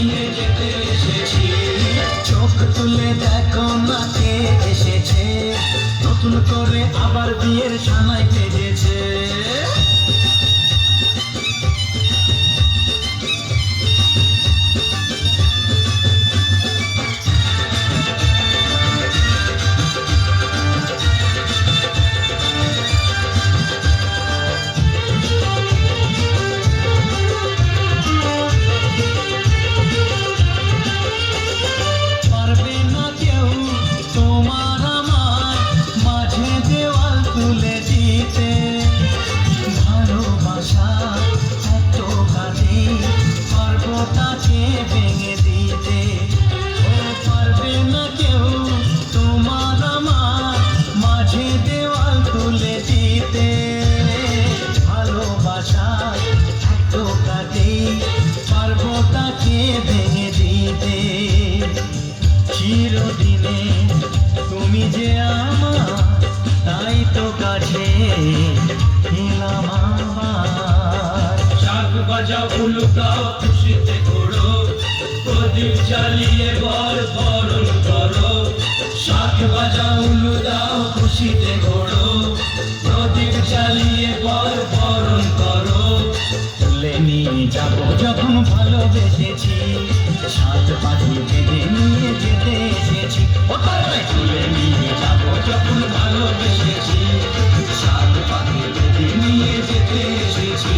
নিয়ে যেতে এসেছি। চোখ তুলে দেখো না কে এসেছে, নতুন করে আবার বিয়ের সানাই বেজেছে। চিরদিনে তুমি যে আমার, তাই তো কাছে এলাম আবার। শাক বাজাও উলুকাও খুশিতে ঘোরো, প্রদীপ জ্বালিয়ে বর বরণ করো। শাক বাজাও উলু দাও খুশিতে ঘোরো, প্রদীপ জ্বালিয়ে বর বরণ করো। তুলে নিয়ে যাবো যখন ভালোবেসেছি, সাত পাখি বেঁধে নিয়ে যেতে এসেছি। তুলে নিয়ে যাবো যখন ভালোবেসেছি, সাত পাখি বেঁধে নিয়ে যেতে এসেছি।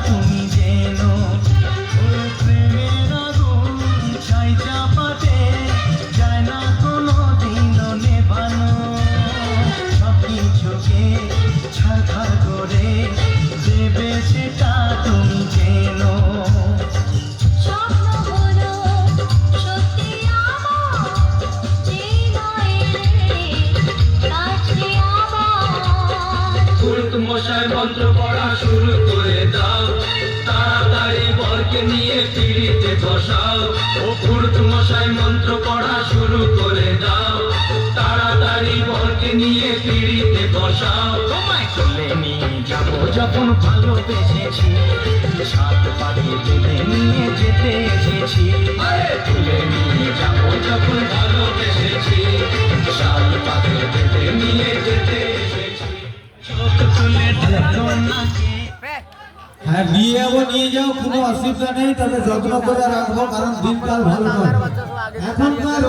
তুমি যেন প্রেমের আগুন ছাই চাপাতে যায় না কোনো দিন নেভানো। সব কিছুকে ছারখার করে দেবে সেটা তুমি যেন। মশাই মন্ত্র পড়া শুরু করে দাও, তাড়াতাড়ি বরকে নিয়ে পিড়িতে বসাও। ও পুরুত মশাই মন্ত্র পড়া শুরু করে দাও, তাড়াতাড়ি বরকে নিয়ে পিড়িতে বসাও। তোমায় তুলে নিয়ে যাবো যখন ভালোবেসেছি, সাত পাখি বেঁধে নিয়ে যেতে এসেছি। তুলে নিয়ে যাবো যখন ভালোবেসেছি, সাত পাখি বেঁধে নিয়ে যেতে এসেছি। হ্যাঁ, নিয়ে যাবো, নিয়ে যাও, কোনো অসুবিধা নেই, তবে যত্ন করে রাখবো, কারণ দিনকাল ভালো নয় এখনকার।